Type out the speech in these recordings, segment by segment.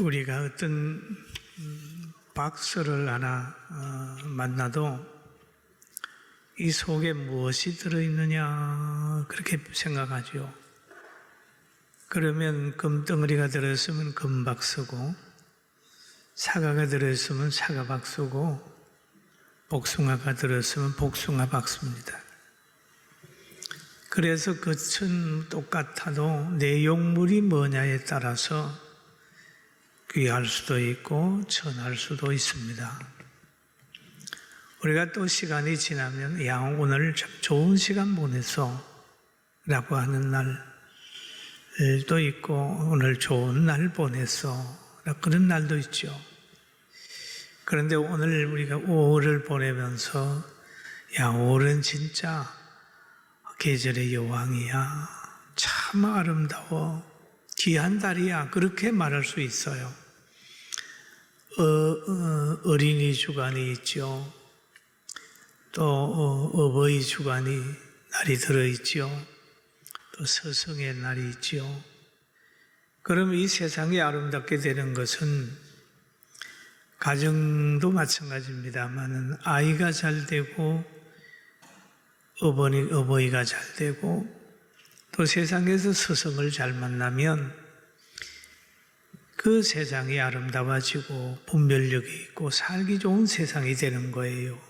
우리가 어떤 박스를 하나 만나도 이 속에 무엇이 들어있느냐 그렇게 생각하죠. 그러면 금덩어리가 들어있으면 금박스고, 사과가 들어있으면 사과박스고, 복숭아가 들어있으면 복숭아박스입니다. 그래서 겉은 똑같아도 내용물이 뭐냐에 따라서 귀할 수도 있고 천할 수도 있습니다. 우리가 또 시간이 지나면 오늘 참 좋은 시간 보냈어 라고 하는 날도 있고, 오늘 좋은 날 보냈어 그런 날도 있죠. 그런데 오늘 우리가 5월을 보내면서 5월은 진짜 계절의 여왕이야, 참 아름다워, 귀한 달이야, 그렇게 말할 수 있어요. 어린이 주간이 있죠. 또 어버이 주간이 날이 들어있죠. 또 스승의 날이 있죠. 그럼 이 세상이 아름답게 되는 것은 가정도 마찬가지입니다만, 아이가 잘 되고 어버이가 잘 되고 또 세상에서 스승을 잘 만나면 그 세상이 아름다워지고 분별력이 있고 살기 좋은 세상이 되는 거예요.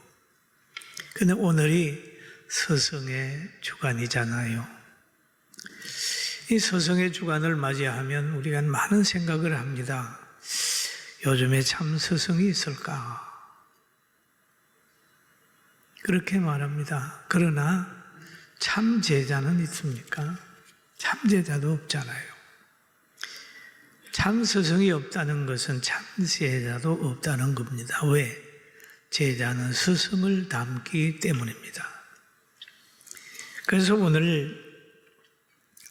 근데 오늘이 스승의 주간이잖아요. 이 스승의 주간을 맞이하면 우리가 많은 생각을 합니다. 요즘에 참 스승이 있을까? 그렇게 말합니다. 그러나 참 제자는 있습니까? 참 제자도 없잖아요. 참 스승이 없다는 것은 참 제자도 없다는 겁니다. 왜? 제자는 스승을 닮기 때문입니다. 그래서 오늘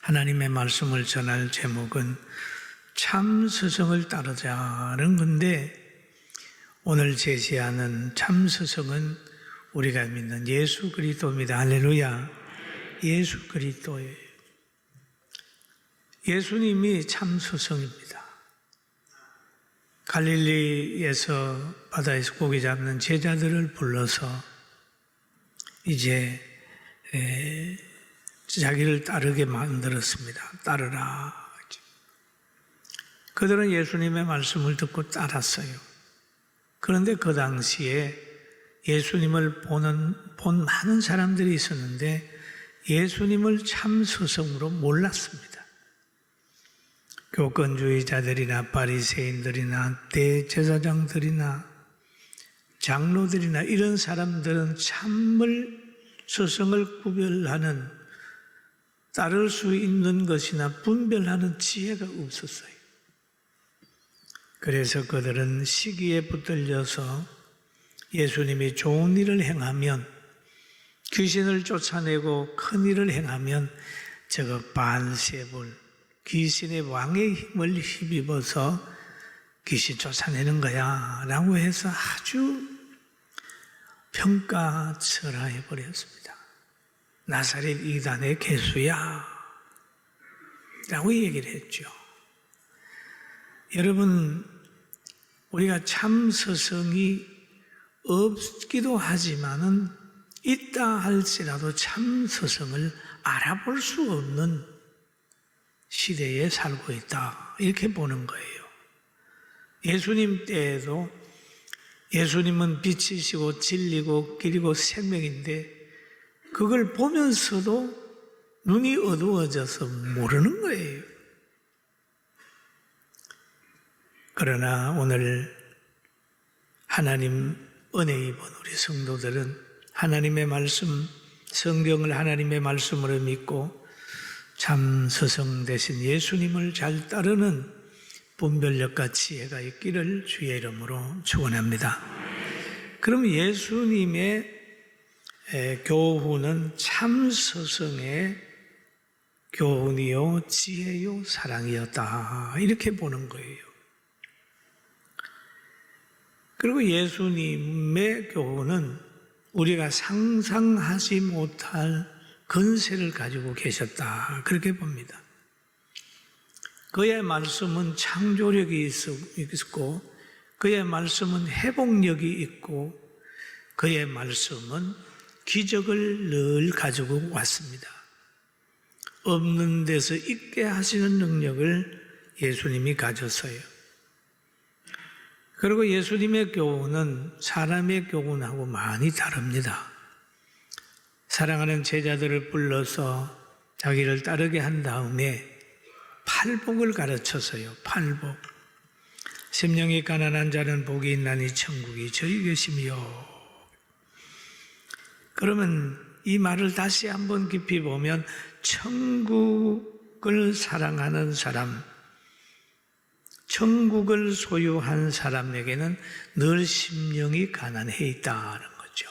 하나님의 말씀을 전할 제목은 참 스승을 따르자는 건데, 오늘 제시하는 참 스승은 우리가 믿는 예수 그리스도입니다. 할렐루야. 예수 그리스도예요. 예수님이 참 스승입니다. 갈릴리에서 바다에서 고기 잡는 제자들을 불러서 이제 자기를 따르게 만들었습니다. 따르라. 그들은 예수님의 말씀을 듣고 따랐어요. 그런데 그 당시에 예수님을 본 많은 사람들이 있었는데 예수님을 참 스승으로 몰랐습니다. 교권주의자들이나 바리새인들이나 대제사장들이나 장로들이나 이런 사람들은 참을 스승을 구별하는, 따를 수 있는 것이나 분별하는 지혜가 없었어요. 그래서 그들은 시기에 붙들려서 예수님이 좋은 일을 행하면, 귀신을 쫓아내고 큰 일을 행하면 저거 반세불, 귀신의 왕의 힘을 힘입어서 귀신 쫓아내는 거야 라고 해서 아주 평가철하해버렸습니다. 나사렛 이단의 개수야 라고 얘기를 했죠. 여러분, 우리가 참 스승이 없기도 하지만은 있다 할지라도 참 스승을 알아볼 수 없는 시대에 살고 있다, 이렇게 보는 거예요. 예수님 때에도 예수님은 빛이시고 진리고 길이고 생명인데 그걸 보면서도 눈이 어두워져서 모르는 거예요. 그러나 오늘 하나님 은혜 입은 우리 성도들은 하나님의 말씀, 성경을 하나님의 말씀으로 믿고 참 스승 되신 예수님을 잘 따르는 분별력과 지혜가 있기를 주의 이름으로 축원합니다. 그럼 예수님의 교훈은 참 스승의 교훈이요 지혜요 사랑이었다, 이렇게 보는 거예요. 그리고 예수님의 교훈은 우리가 상상하지 못할 근세를 가지고 계셨다, 그렇게 봅니다. 그의 말씀은 창조력이 있고 그의 말씀은 회복력이 있고 그의 말씀은 기적을 늘 가지고 왔습니다. 없는 데서 있게 하시는 능력을 예수님이 가졌어요. 그리고 예수님의 교훈은 사람의 교훈하고 많이 다릅니다. 사랑하는 제자들을 불러서 자기를 따르게 한 다음에 팔복을 가르쳤어요. 팔복. 심령이 가난한 자는 복이 있나니 천국이 저희 계시며. 그러면 이 말을 다시 한번 깊이 보면 천국을 사랑하는 사람, 천국을 소유한 사람에게는 늘 심령이 가난해 있다는 거죠.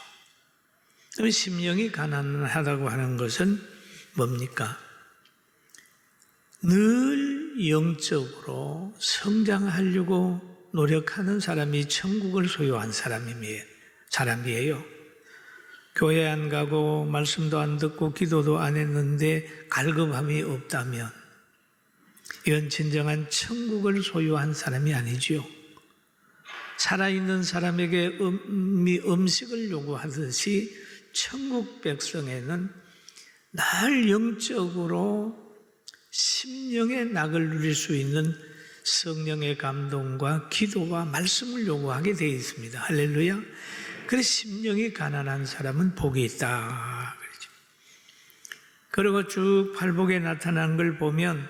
그럼 심령이 가난하다고 하는 것은 뭡니까? 늘 영적으로 성장하려고 노력하는 사람이 천국을 소유한 사람이에요. 교회 안 가고 말씀도 안 듣고 기도도 안 했는데 갈급함이 없다면 이건 진정한 천국을 소유한 사람이 아니지요. 살아있는 사람에게 음식을 요구하듯이 천국 백성에는 늘 영적으로 심령의 낙을 누릴 수 있는 성령의 감동과 기도와 말씀을 요구하게 되어 있습니다. 할렐루야. 그래서 심령이 가난한 사람은 복이 있다. 그리고 쭉 팔복에 나타난 걸 보면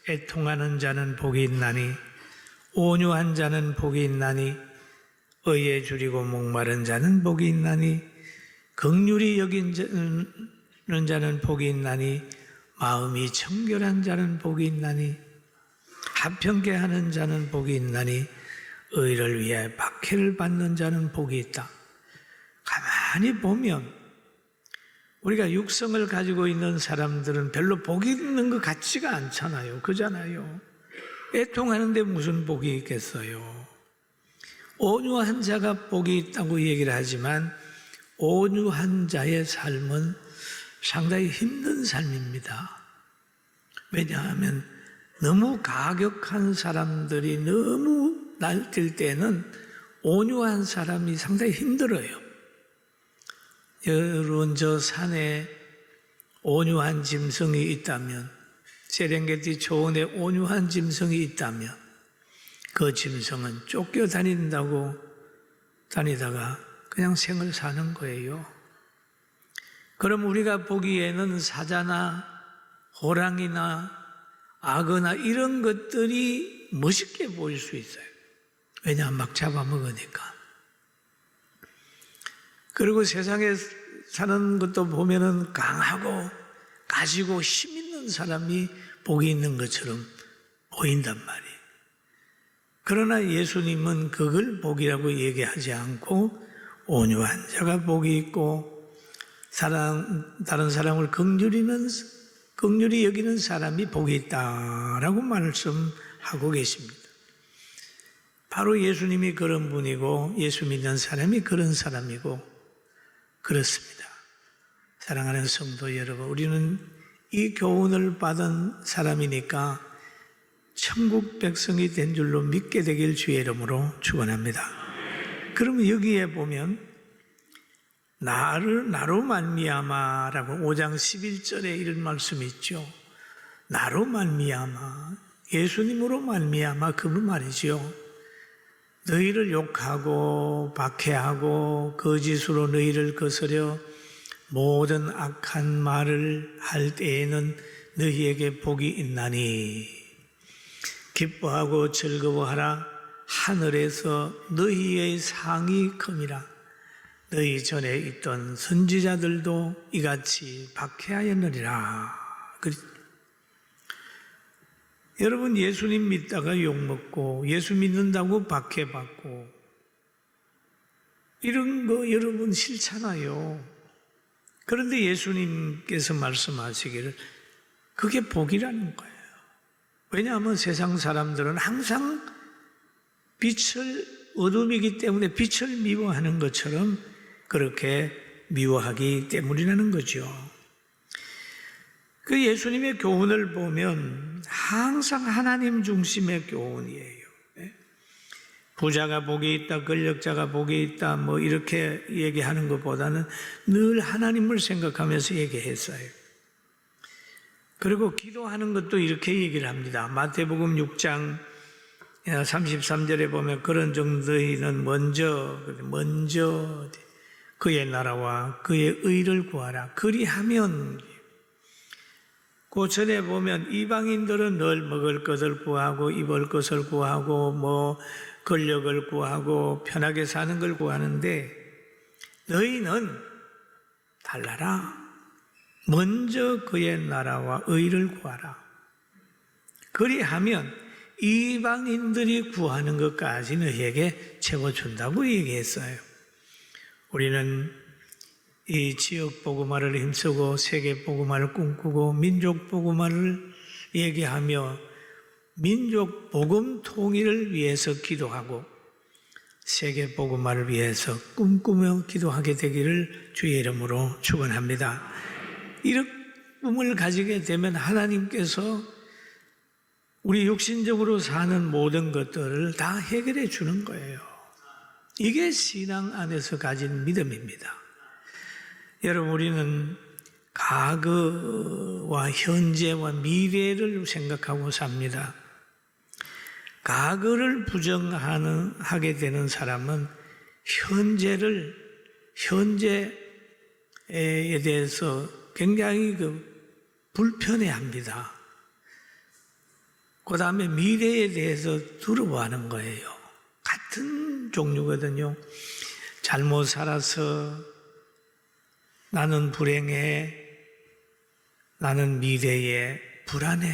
애통하는 자는 복이 있나니 온유한 자는 복이 있나니 의에 줄이고 목마른 자는 복이 있나니 긍휼히 여기는 자는 복이 있나니 마음이 청결한 자는 복이 있나니 합평케 하는 자는 복이 있나니 의를 위해 박해를 받는 자는 복이 있다. 가만히 보면 우리가 육성을 가지고 있는 사람들은 별로 복이 있는 것 같지가 않잖아요. 그잖아요. 애통하는데 무슨 복이 있겠어요. 온유한 자가 복이 있다고 얘기를 하지만 온유한 자의 삶은 상당히 힘든 삶입니다. 왜냐하면 너무 가격한 사람들이 너무 날뛸 때는 온유한 사람이 상당히 힘들어요. 여러분 저 산에 온유한 짐승이 있다면 세렝게티 초원에 온유한 짐승이 있다면 그 짐승은 쫓겨다닌다고 다니다가 그냥 생을 사는 거예요. 그럼 우리가 보기에는 사자나 호랑이나 악어나 이런 것들이 멋있게 보일 수 있어요. 왜냐하면 막 잡아먹으니까. 그리고 세상에 사는 것도 보면은 강하고 가지고 힘 있는 사람이 복이 있는 것처럼 보인단 말이에요. 그러나 예수님은 그걸 복이라고 얘기하지 않고 온유한 자가 복이 있고 다른 사람을 긍휼히 여기는 사람이 복이 있다라고 말씀하고 계십니다. 바로 예수님이 그런 분이고 예수 믿는 사람이 그런 사람이고 그렇습니다. 사랑하는 성도 여러분, 우리는 이 교훈을 받은 사람이니까 천국 백성이 된 줄로 믿게 되길 주의 이름으로 축원합니다. 그러면 여기에 보면 나로 말미암아라고 5장 11절에 이런 말씀이 있죠. 나로 말미암아, 예수님으로 말미암아 그 말이죠. 너희를 욕하고 박해하고 거짓으로 너희를 거스려 모든 악한 말을 할 때에는 너희에게 복이 있나니 기뻐하고 즐거워하라. 하늘에서 너희의 상이 큼이라. 너희 전에 있던 선지자들도 이같이 박해하였느니라. 여러분 예수님 믿다가 욕먹고 예수 믿는다고 박해받고 이런 거 여러분 싫잖아요. 그런데 예수님께서 말씀하시기를 그게 복이라는 거예요. 왜냐하면 세상 사람들은 항상 어둠이기 때문에 빛을 미워하는 것처럼 그렇게 미워하기 때문이라는 거죠. 그 예수님의 교훈을 보면 항상 하나님 중심의 교훈이에요. 부자가 복이 있다, 권력자가 복이 있다, 뭐 이렇게 얘기하는 것보다는 늘 하나님을 생각하면서 얘기했어요. 그리고 기도하는 것도 이렇게 얘기를 합니다. 마태복음 6장 33절에 보면 그런 정도는 먼저 그의 나라와 그의 의를 구하라. 그리하면, 그 전에 보면 이방인들은 늘 먹을 것을 구하고 입을 것을 구하고 뭐 권력을 구하고 편하게 사는 걸 구하는데, 너희는 달라라. 먼저 그의 나라와 의를 구하라. 그리하면 이방인들이 구하는 것까지 너희에게 채워준다고 얘기했어요. 우리는 이 지역 복음화를 힘쓰고 세계 복음화를 꿈꾸고 민족 복음화를 얘기하며 민족 복음 통일을 위해서 기도하고 세계 복음화를 위해서 꿈꾸며 기도하게 되기를 주의 이름으로 축원합니다. 이런 꿈을 가지게 되면 하나님께서 우리 육신적으로 사는 모든 것들을 다 해결해 주는 거예요. 이게 신앙 안에서 가진 믿음입니다. 여러분, 우리는 과거와 현재와 미래를 생각하고 삽니다. 과거를 부정하게 되는 사람은 현재에 대해서 굉장히 불편해합니다. 그 다음에 미래에 대해서 두려워하는 거예요. 같은 종류거든요. 잘못 살아서 나는 불행해, 나는 미래에 불안해.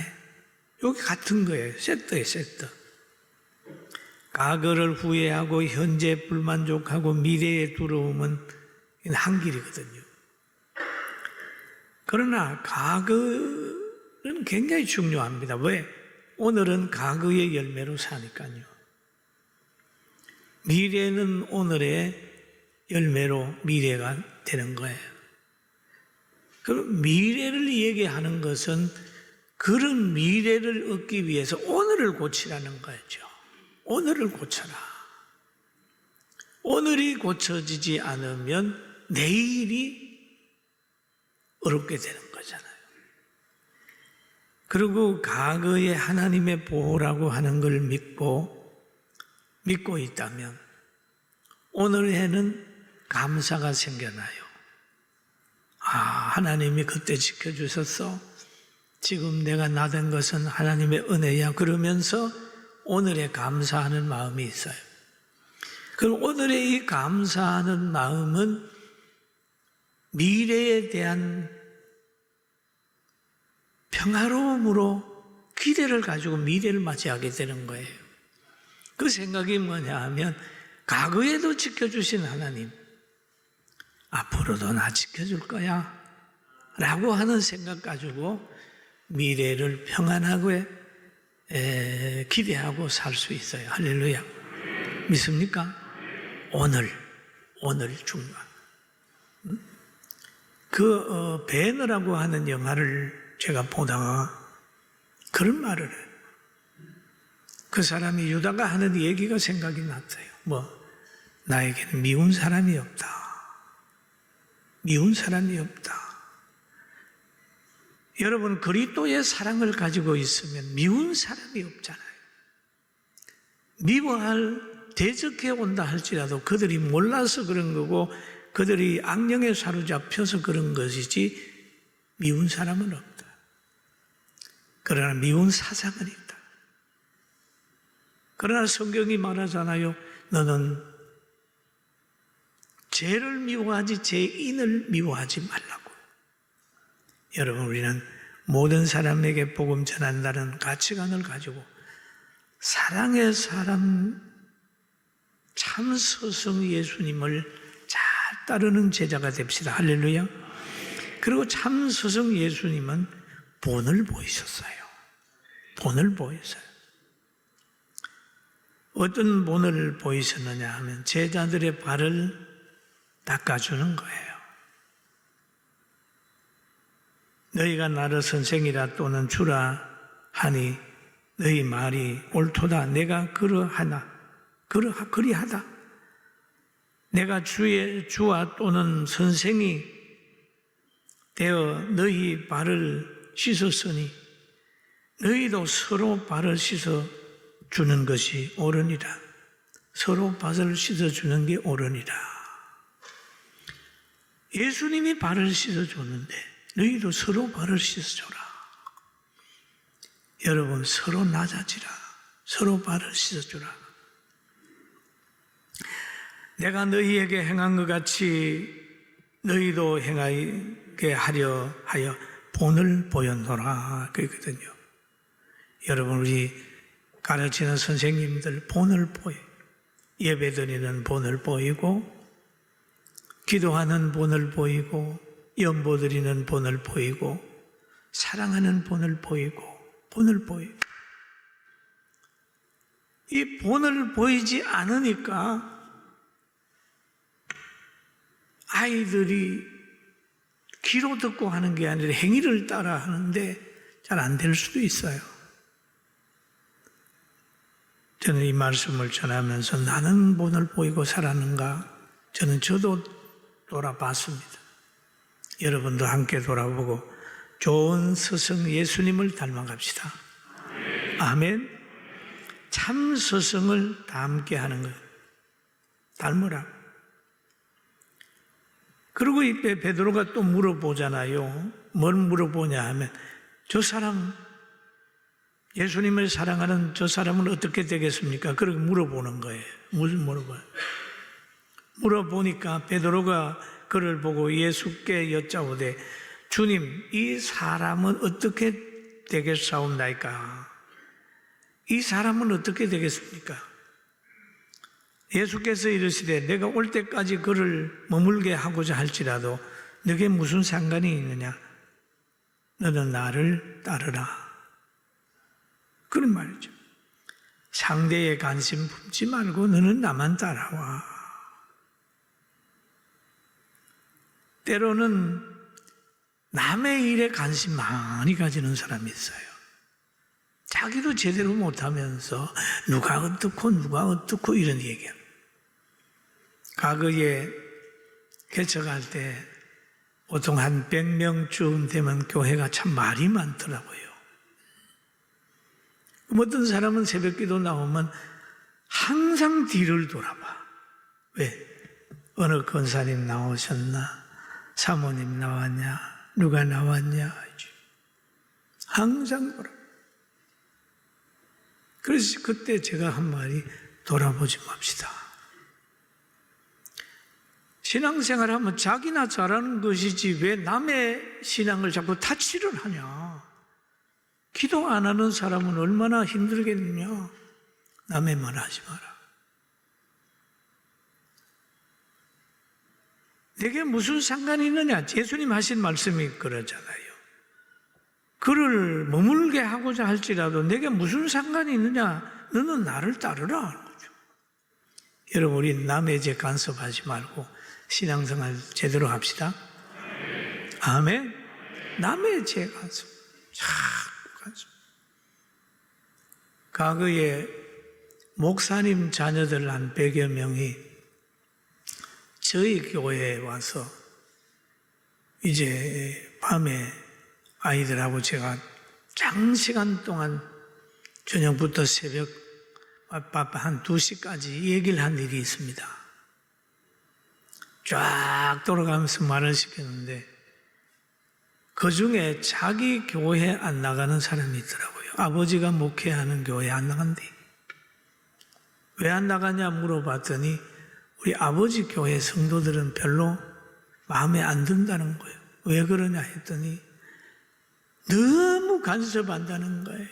여기 같은 거예요. 세트예요, 세트. 과거를 후회하고 현재 불만족하고 미래에 두려움은 한 길이거든요. 그러나 과거는 굉장히 중요합니다. 왜? 오늘은 과거의 열매로 사니까요. 미래는 오늘의 열매로 미래가 되는 거예요. 그럼 미래를 얘기하는 것은 그런 미래를 얻기 위해서 오늘을 고치라는 거죠. 오늘을 고쳐라. 오늘이 고쳐지지 않으면 내일이 어렵게 되는 거잖아요. 그리고 과거에 하나님의 보호라고 하는 걸 믿고 있다면 오늘에는 감사가 생겨나요. 하나님이 그때 지켜주셨어. 지금 내가 나된 것은 하나님의 은혜야. 그러면서 오늘에 감사하는 마음이 있어요. 그럼 오늘의 이 감사하는 마음은 미래에 대한 평화로움으로 기대를 가지고 미래를 맞이하게 되는 거예요. 그 생각이 뭐냐 하면 과거에도 지켜주신 하나님, 앞으로도 나 지켜줄 거야 라고 하는 생각 가지고 미래를 평안하고 기대하고 살 수 있어요. 할렐루야. 믿습니까? 오늘 중요한. 배너라고 하는 영화를 제가 보다가 그런 말을 해요. 그 사람이 유다가 하는 얘기가 생각이 났어요. 나에게는 미운 사람이 없다. 미운 사람이 없다. 여러분, 그리스도의 사랑을 가지고 있으면 미운 사람이 없잖아요. 대적해 온다 할지라도 그들이 몰라서 그런 거고 그들이 악령에 사로잡혀서 그런 것이지 미운 사람은 없다. 그러나 미운 사상은 있다. 그러나 성경이 말하잖아요. 너는 죄를 미워하지 죄인을 미워하지 말라고. 여러분, 우리는 모든 사람에게 복음 전한다는 가치관을 가지고 사랑의 사람 참 스승 예수님을 잘 따르는 제자가 됩시다. 할렐루야. 그리고 참 스승 예수님은 본을 보이셨어요. 본을 보이셨어요. 어떤 본을 보이셨느냐 하면 제자들의 발을 닦아주는 거예요. 너희가 나를 선생이라 또는 주라 하니 너희 말이 옳도다. 내가 그리하다. 내가 주와 또는 선생이 되어 너희 발을 씻었으니 너희도 서로 발을 씻어 주는 것이 옳으니라. 서로 발을 씻어 주는 게 옳으니라. 예수님이 발을 씻어 줬는데 너희도 서로 발을 씻어 줘라. 여러분, 서로 낮아지라. 서로 발을 씻어 주라. 내가 너희에게 행한 것 같이 너희도 행하게 하려 하여 본을 보였노라. 그랬거든요. 여러분, 우리 가르치는 선생님들 본을 보여. 예배드리는 본을 보이고, 기도하는 본을 보이고, 연보드리는 본을 보이고, 사랑하는 본을 보이고, 본을 보이고. 이 본을 보이지 않으니까 아이들이 귀로 듣고 하는 게 아니라 행위를 따라 하는데 잘 안 될 수도 있어요. 저는 이 말씀을 전하면서 나는 본을 보이고 살았는가? 저도 돌아봤습니다. 여러분도 함께 돌아보고 좋은 스승 예수님을 닮아갑시다. 아멘. 참 스승을 닮게 하는 거예요. 닮으라. 그리고 이 베드로가 또 물어보잖아요. 뭘 물어보냐 하면 저 사람, 예수님을 사랑하는 저 사람은 어떻게 되겠습니까? 그렇게 물어보는 거예요. 물어봐요. 물어보니까 베드로가 그를 보고 예수께 여짜오되 주님, 이 사람은 어떻게 되겠사옵나이까? 이 사람은 어떻게 되겠습니까? 예수께서 이르시되 내가 올 때까지 그를 머물게 하고자 할지라도 너게 무슨 상관이 있느냐? 너는 나를 따르라. 그런 말이죠. 상대의 관심 품지 말고 너는 나만 따라와. 때로는 남의 일에 관심 많이 가지는 사람이 있어요. 자기도 제대로 못하면서 누가 어떻고 이런 얘기합니다. 과거에 개척할 때 보통 한 100명쯤 되면 교회가 참 말이 많더라고요. 어떤 사람은 새벽기도 나오면 항상 뒤를 돌아봐. 왜? 어느 권사님 나오셨나? 사모님 나왔냐? 누가 나왔냐? 항상 돌아봐. 그래서 그때 제가 한 말이 돌아보지 맙시다. 신앙생활하면 자기나 잘하는 것이지 왜 남의 신앙을 자꾸 타치를 하냐. 기도 안 하는 사람은 얼마나 힘들겠느냐. 남의 말 하지 마라. 내게 무슨 상관이 있느냐. 예수님 하신 말씀이 그러잖아요. 그를 머물게 하고자 할지라도 내게 무슨 상관이 있느냐. 너는 나를 따르라 하는 거죠. 여러분, 우리 남의 죄 간섭하지 말고 신앙생활 제대로 합시다. 아멘. 남의 죄 간섭. 자꾸 간섭. 과거에 목사님 자녀들 한 100여 명이 저희 교회에 와서 이제 밤에 아이들하고 제가 장시간 동안 저녁부터 새벽 한 2시까지 얘기를 한 일이 있습니다. 쫙 돌아가면서 말을 시켰는데 그 중에 자기 교회 안 나가는 사람이 있더라고요. 아버지가 목회하는 교회 안 나간대. 왜 안 나가냐 물어봤더니 우리 아버지 교회 성도들은 별로 마음에 안 든다는 거예요. 왜 그러냐 했더니 너무 간섭한다는 거예요.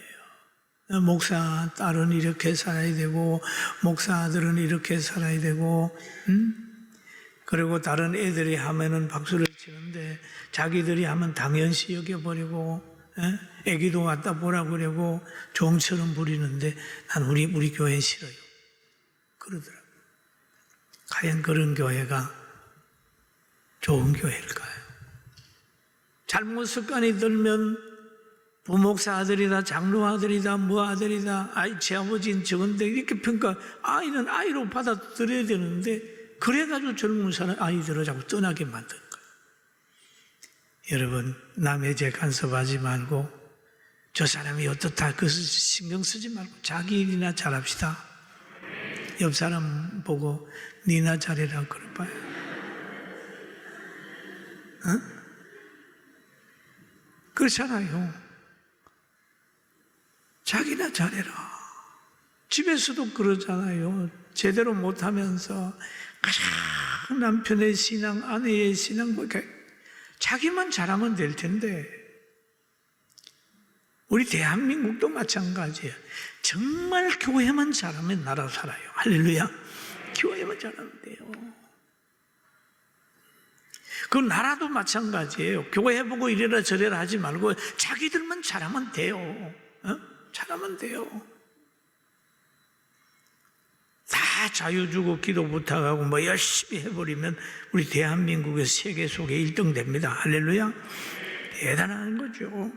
목사 딸은 이렇게 살아야 되고 목사 아들은 이렇게 살아야 되고 그리고 다른 애들이 하면은 박수를 치는데 자기들이 하면 당연시 여겨버리고 애기도 갖다 보라고 그러고 종처럼 부리는데 난 우리 교회 싫어요. 그러더라고요. 과연 그런 교회가 좋은 교회일까요? 잘못 습관이 들면 부목사 아들이다, 장로 아들이다, 뭐 아들이다, 제 아버지는 저건데 이렇게 평가, 아이는 아이로 받아들여야 되는데 그래가지고 젊은 사람 아이들을 자꾸 떠나게 만든 거예요. 여러분, 남의 죄 간섭하지 말고 저 사람이 어떻다 그 신경 쓰지 말고 자기 일이나 잘합시다. 옆 사람 보고 니나 잘해라 그럴까요? 그렇잖아요. 자기나 잘해라. 집에서도 그러잖아요. 제대로 못하면서 가장 남편의 신앙, 아내의 신앙, 뭐 이렇게 자기만 잘하면 될 텐데, 우리 대한민국도 마찬가지예요. 정말 교회만 잘하면 나라 살아요. 할렐루야. 교회만 잘하면 돼요. 그 나라도 마찬가지예요. 교회 보고 이래라 저래라 하지 말고 자기들만 잘하면 돼요. 잘하면 돼요. 다 자유 주고 기도 부탁하고 뭐 열심히 해버리면 우리 대한민국의 세계 속에 1등 됩니다. 할렐루야. 대단한 거죠.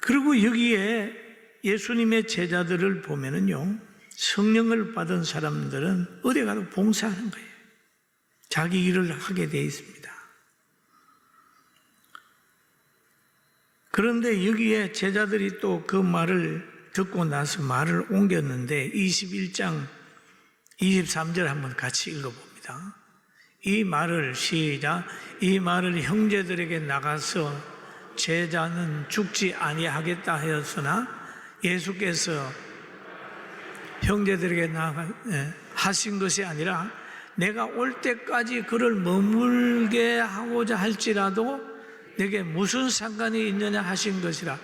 그리고 여기에 예수님의 제자들을 보면은요, 성령을 받은 사람들은 어디 가도 봉사하는 거예요. 자기 일을 하게 되어 있습니다. 그런데 여기에 제자들이 또 그 말을 듣고 나서 말을 옮겼는데 21장 23절 한번 같이 읽어봅니다. 이 말을 시작. 이 말을 형제들에게 나가서 제자는 죽지 아니하겠다 하였으나 예수께서 형제들에게 하신 것이 아니라 내가 올 때까지 그를 머물게 하고자 할지라도 내게 무슨 상관이 있느냐 하신 것이라.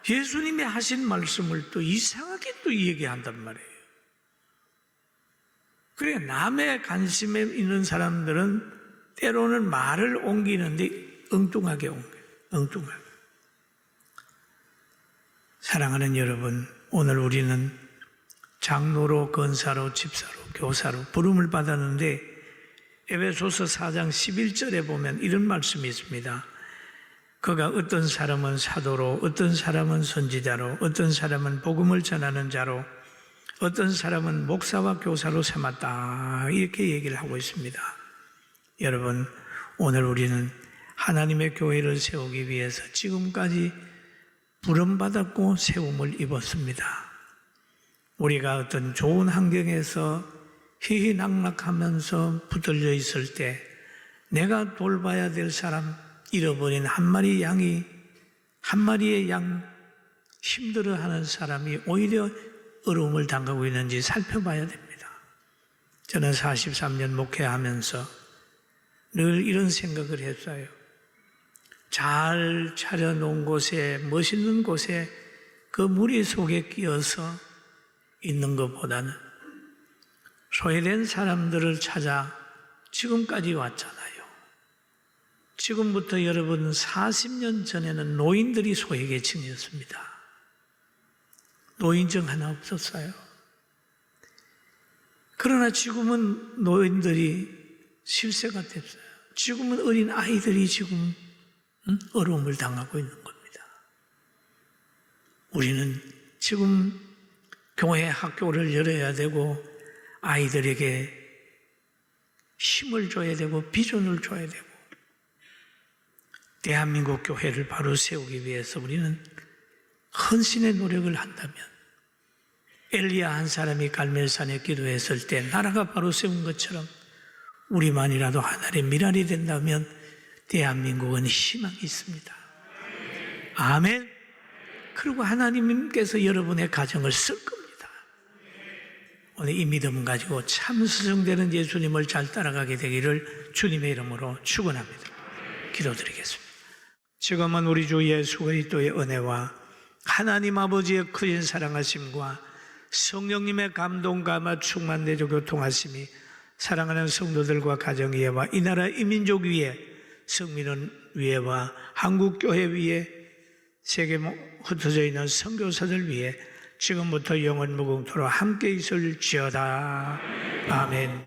예수님이 하신 말씀을 또 이상하게 또 얘기한단 말이에요. 그래, 남의 관심에 있는 사람들은 때로는 말을 옮기는데 엉뚱하게 옮겨요. 엉뚱하게. 사랑하는 여러분, 오늘 우리는 장로로, 권사로, 집사로, 교사로 부름을 받았는데 에베소서 4장 11절에 보면 이런 말씀이 있습니다. 그가 어떤 사람은 사도로, 어떤 사람은 선지자로, 어떤 사람은 복음을 전하는 자로, 어떤 사람은 목사와 교사로 삼았다. 이렇게 얘기를 하고 있습니다. 여러분, 오늘 우리는 하나님의 교회를 세우기 위해서 지금까지 부름받았고 세움을 입었습니다. 우리가 어떤 좋은 환경에서 희희낙낙하면서 붙들려 있을 때 내가 돌봐야 될 사람, 잃어버린 한 마리의 양 힘들어하는 사람이 오히려 어려움을 당하고 있는지 살펴봐야 됩니다. 저는 43년 목회하면서 늘 이런 생각을 했어요. 잘 차려놓은 곳에, 멋있는 곳에 그 무리 속에 끼어서 있는 것보다는 소외된 사람들을 찾아 지금까지 왔잖아요. 지금부터 여러분 40년 전에는 노인들이 소외계층이었습니다. 노인증 하나 없었어요. 그러나 지금은 노인들이 실세가 됐어요. 지금은 어린 아이들이 지금 어려움을 당하고 있는 겁니다. 우리는 지금 교회 학교를 열어야 되고 아이들에게 힘을 줘야 되고 비전을 줘야 되고 대한민국 교회를 바로 세우기 위해서 우리는 헌신의 노력을 한다면 엘리야 한 사람이 갈멜산에 기도했을 때 나라가 바로 세운 것처럼 우리만이라도 하나의 미랄이 된다면 대한민국은 희망이 있습니다. 아멘. 그리고 하나님께서 여러분의 가정을 쓸 겁니다. 오늘 이 믿음 가지고 참 스승되는 예수님을 잘 따라가게 되기를 주님의 이름으로 축원합니다. 기도드리겠습니다. 지금은 우리 주 예수 그리스도의 은혜와 하나님 아버지의 크신 사랑하심과 성령님의 감동감화 충만되고 교통하심이 사랑하는 성도들과 가정 위에와 이 나라 이 민족 위에 성민원 위에와 한국교회 위에 세계 흩어져 있는 선교사들 위에 지금부터 영원 무궁토록 함께 있을지어다. 아멘.